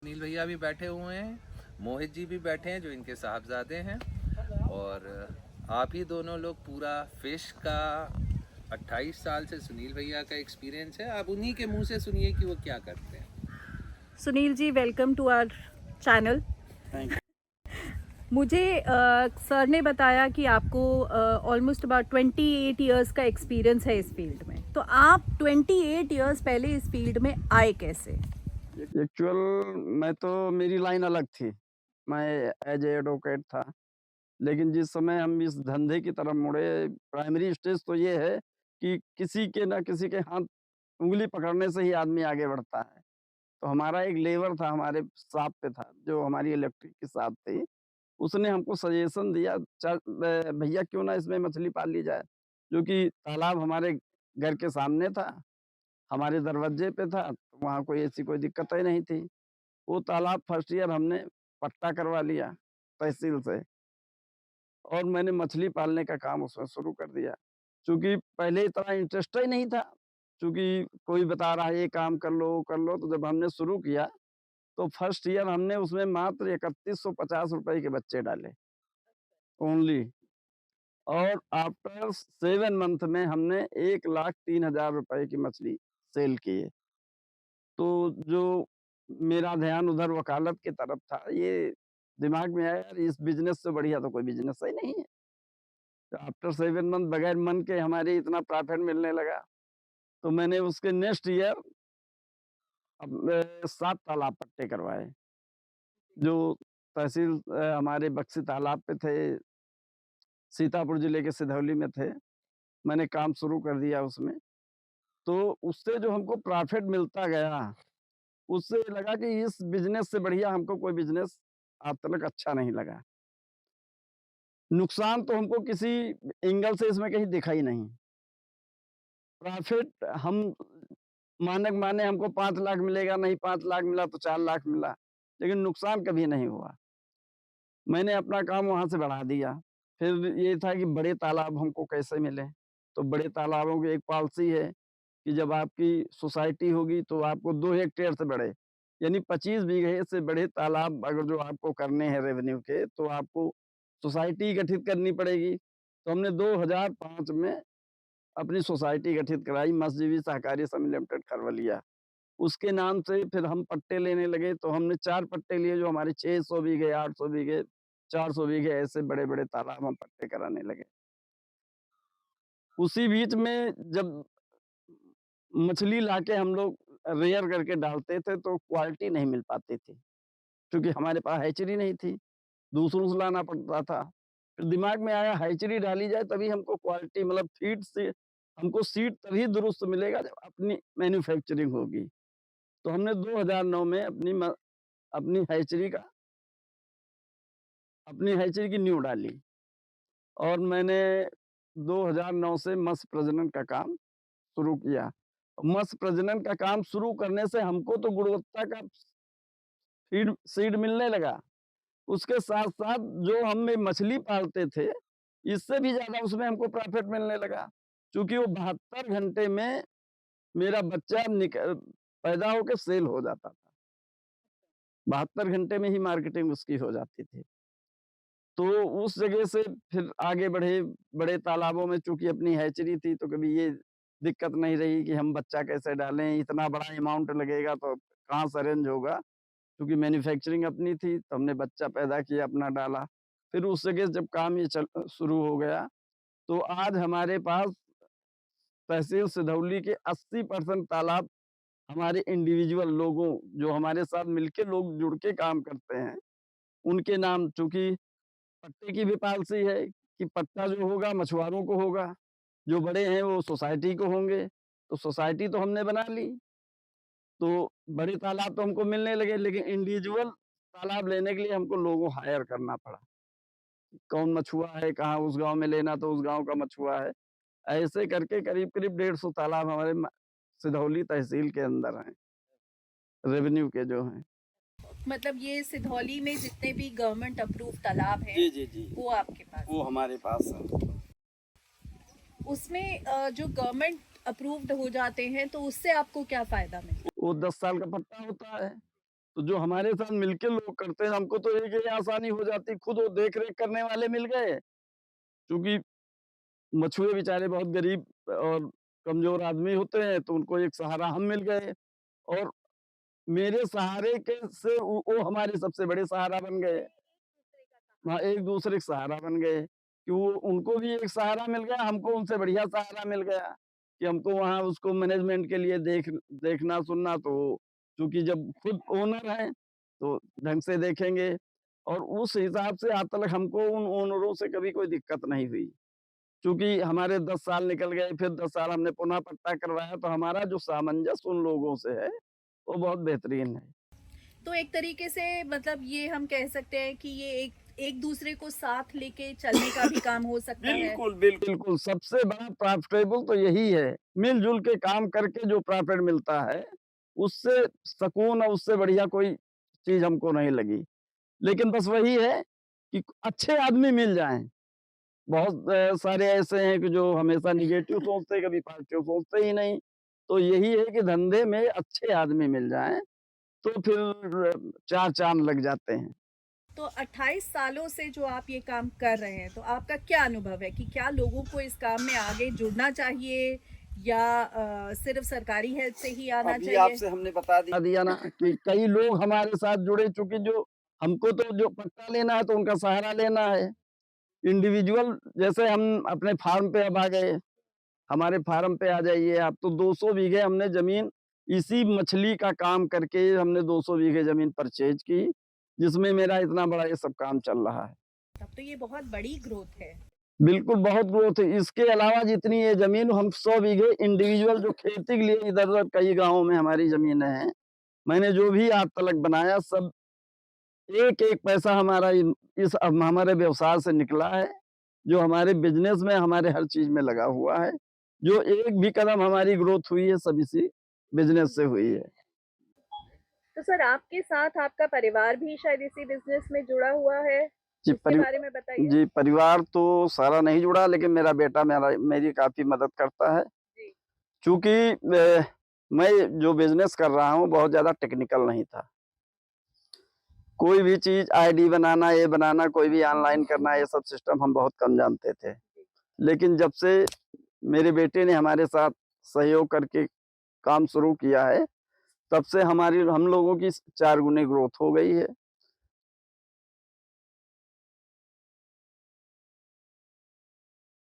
सुनील भैया भी बैठे हुए हैं, मोहित जी भी बैठे हैं जो इनके साहबजादे हैं, और आप ही दोनों लोग पूरा फिश का 28 साल से सुनील भैया का एक्सपीरियंस है। आप उन्हीं के मुंह से सुनिए कि वो क्या करते हैं। Sunil ji, welcome to our channel. Thank you. मुझे सर ने बताया कि आपको ऑलमोस्ट अबाउट 28 इयर्स का एक्सपीरियंस है इस फील्ड में। तो आप 28 इयर्स पहले इस फील्ड में आए कैसे? एक्चुअल मैं तो मेरी लाइन अलग थी। मैं एज ए एडवोकेट था। लेकिन जिस समय हम इस धंधे की तरफ मुड़े, प्राइमरी स्टेज तो ये है कि किसी के ना किसी के हाथ उँगली पकड़ने से ही आदमी आगे बढ़ता है। तो हमारा एक लेबर था, हमारे शॉप पे था, जो हमारी इलेक्ट्रिक की शॉप थी। उसने हमको सजेशन दिया, भैया क्यों ना इसमें मछली पाल ली जाए, जो कि तालाब हमारे घर के सामने था, हमारे दरवाजे पे था, तो वहाँ कोई ऐसी कोई दिक्कत ही नहीं थी। वो तालाब फर्स्ट ईयर हमने पट्टा करवा लिया तहसील से, और मैंने मछली पालने का काम उसमें शुरू कर दिया। चूँकि पहले इतना इंटरेस्ट ही नहीं था, चूँकि कोई बता रहा है ये काम कर लो, वो कर लो, तो जब हमने शुरू किया, तो फर्स्ट ईयर हमने उसमें मात्र ₹3150 के बच्चे डाले, ओनली। और आफ्टर 7 मंथ में हमने ₹1,03,000 की मछली सेल किए। तो जो मेरा ध्यान उधर वकालत की तरफ था, ये दिमाग में आया, यार इस बिज़नेस से बढ़िया तो कोई बिज़नेस ही नहीं है। तो आफ्टर 7 मंथ बगैर मन के हमारे इतना प्रॉफ़िट मिलने लगा, तो मैंने उसके नेक्स्ट ईयर अब 7 तालाब पट्टे करवाए, जो तहसील हमारे बक्सी तालाब पे थे, सीतापुर जिले के सिधौली में थे। मैंने काम शुरू कर दिया उसमें। तो उससे जो हमको प्रॉफ़िट मिलता गया, उससे लगा कि इस बिज़नेस से बढ़िया हमको कोई बिज़नेस आज तक अच्छा नहीं लगा। नुकसान तो हमको किसी एंगल से इसमें कहीं दिखा ही नहीं। प्रॉफ़िट हम मानक माने हमको 5 लाख मिलेगा, नहीं 5 लाख मिला तो 4 लाख मिला, लेकिन नुकसान कभी नहीं हुआ। मैंने अपना काम वहाँ से बढ़ा दिया। फिर ये था कि बड़े तालाब हमको कैसे मिलें? तो बड़े तालाबों की एक पॉलिसी है कि जब आपकी सोसाइटी होगी तो आपको 2 हेक्टेयर से बड़े, यानी 25 बीघे से बड़े तालाब अगर जो आपको करने हैं रेवेन्यू के, तो आपको सोसाइटी गठित करनी पड़ेगी। तो हमने 2005 में अपनी सोसाइटी गठित कराई, मत्स्यजीवी सहकारी समिति लिमिटेड खरवलिया। उसके नाम से फिर हम पट्टे लेने लगे, तो हमने 4 पट्टे लिए, जो हमारे 600 बीघे, 800 बीघे, 400 बीघे ऐसे बड़े-बड़े तालाब हम पट्टे कराने लगे। उसी बीच में जब मछली लाके हम लोग रेयर करके डालते थे, तो क्वालिटी नहीं मिल पाती थी, क्योंकि हमारे पास हैचरी नहीं थी, दूसरों से लाना पड़ता था। फिर दिमाग में आया हैचरी डाली जाए तभी हमको क्वालिटी, मतलब फीड से हमको सीड तभी दुरुस्त मिलेगा जब अपनी मैन्युफैक्चरिंग होगी। तो हमने 2009 में अपनी हैचरी का अपनी हैचरी की नींव डाली, और मैंने 2009 से मत्स्य प्रजनन का काम शुरू किया। मत्स्य प्रजनन का काम शुरू करने से हमको तो गुणवत्ता का फीड सीड मिलने लगा। उसके साथ-साथ जो हम में मछली पालते थे, इससे भी ज़्यादा उसमें हमको प्रॉफ़िट मिलने लगा। चूँकि वो 72 घंटे में मेरा बच्चा पैदा होके सेल हो जाता था। 72 घंटे में ही मार्केटिंग उसकी हो जाती थी। तो उस जगह से फिर आगे बढ़े, बड़े तालाबों में चूँकि अपनी हैचरी थी, तो कभी ये दिक्कत नहीं रही कि हम बच्चा कैसे डालें, इतना बड़ा अमाउंट लगेगा तो कहाँ से अरेंज होगा। क्योंकि मैन्युफैक्चरिंग अपनी थी, तो हमने बच्चा पैदा किया, अपना डाला। फिर उस जगह जब काम ये चल शुरू हो गया, तो आज हमारे पास तहसील सिधौली के 80% तालाब हमारे इंडिविजुअल लोगों, जो हमारे साथ मिलके लोग जुड़ के काम करते हैं, उनके नाम, चूँकि पट्टे की भी पॉलिसी है कि पट्टा जो होगा मछुआरों को होगा, जो बड़े हैं वो सोसाइटी को होंगे, तो सोसाइटी तो हमने बना ली। तो बड़े तालाब तो हमको मिलने लगे, लेकिन इंडिविजुअल तालाब लेने के लिए हमको लोगों हायर करना पड़ा। कौन मछुआ है, कहाँ उस गाँव में लेना, तो उस गाँव का मछुआ है। ऐसे करके करीब-करीब 150 तालाब हमारे सिधौली तहसील के अंदर हैं, रेवेन्यू के जो हैं। मतलब ये सिधौली में जितने भी गवर्नमेंट अप्रूव तालाब हैं, जी, जी, जी। वो आपके पास वो है। हमारे पास है। उसमें जो गवर्नमेंट अप्रूव्ड हो जाते हैं तो उससे आपको क्या फ़ायदा मिलता है? वो 10 साल का पट्टा होता है। तो जो हमारे साथ मिलके लोग करते हैं, हमको तो एक ये आसानी हो जाती, खुद वो देख-रेख करने वाले मिल गए। क्योंकि मछुए बेचारे बहुत गरीब और कमज़ोर आदमी होते हैं, तो उनको एक सहारा हम मिल गए और मेरे सहारे के से वो हमारे सबसे बड़े सहारा बन गए। हाँ, एक-दूसरे का सहारा बन गए कि वो उनको भी एक सहारा मिल गया, हमको उनसे बढ़िया सहारा मिल गया कि हमको वहाँ उसको मैनेजमेंट के लिए देखना सुनना, तो चूँकि जब खुद ओनर हैं, तो ढंग से देखेंगे और उस हिसाब से आज तक हमको उन ओनरों से कभी कोई दिक्कत नहीं हुई। चूँकि हमारे 10 साल निकल गए, फिर 10 साल हमने पुनः पट्टा करवाया, तो हमारा जो सामंजस्य उन लोगों से है, वो बहुत बेहतरीन है। तो एक तरीके से मतलब ये हम कह सकते हैं कि ये एक एक दूसरे को साथ लेके चलने का भी काम हो सकता है। बिल्कुल, बिल्कुल, सबसे बड़ा प्रॉफ़िटेबल तो यही है, मिल-जुल के काम करके जो प्रॉफ़िट मिलता है, उससे सुकून और उससे बढ़िया कोई चीज़ हमको नहीं लगी। लेकिन बस वही है कि अच्छे आदमी मिल जाएँ। बहुत सारे ऐसे हैं कि जो हमेशा नेगेटिव सोचते हैं, कभी पॉज़िटिव सोचते ही नहीं। तो यही है कि धंधे में अच्छे आदमी मिल जाएँ, तो फिर 4 चाँद लग जाते हैं। तो 28 सालों से जो आप ये काम कर रहे हैं, तो आपका क्या अनुभव है कि क्या लोगों को इस काम में आगे जुड़ना चाहिए या सिर्फ सरकारी हेल्प से ही आना अभी चाहिए? आपसे हमने बता दिया ना कि कई लोग हमारे साथ जुड़े, चूँकि जो हमको तो जो पट्टा लेना है तो उनका सहारा लेना है। इंडिविजुअल जैसे हम अपने फार्म पे अब आ गए, हमारे फार्म पे आ जाइए आप, तो 200 बीघे हमने ज़मीन इसी मछली का काम करके हमने 200 बीघे ज़मीन परचेज़ की, जिसमें मेरा इतना बड़ा ये सब काम चल रहा है। तब तो ये बहुत बड़ी ग्रोथ है। बिल्कुल, बहुत ग्रोथ है। इसके अलावा जितनी ये ज़मीन हम 100 बीघे इंडिविजुअल जो खेती के लिए इधर-उधर कई गाँवों में हमारी ज़मीनें हैं, मैंने जो भी आज तलक बनाया सब एक-एक पैसा हमारा इन इस अब हमारे व्यवसाय से निकला है, जो हमारे बिज़नेस में, हमारे हर चीज़ में लगा हुआ है। जो एक भी कदम हमारी ग्रोथ हुई है, सब इसी बिज़नेस से हुई है। तो सर आपके साथ आपका परिवार भी शायद इसी बिजनेस में जुड़ा हुआ है, जी, इसके बारे में बताइए। जी, परिवार तो सारा नहीं जुड़ा, लेकिन मेरा बेटा मेरी काफ़ी मदद करता है। जी। चूँकि मैं जो बिज़नेस कर रहा हूँ, बहुत ज़्यादा टेक्निकल नहीं था। कोई भी चीज़ आईडी बनाना, ये बनाना, कोई भी ऑनलाइन करना, ये सब सिस्टम हम बहुत कम जानते थे। लेकिन जब से मेरे बेटे ने हमारे साथ सहयोग करके काम शुरू किया है, तब से हम लोगों की 4 गुनी ग्रोथ हो गई है।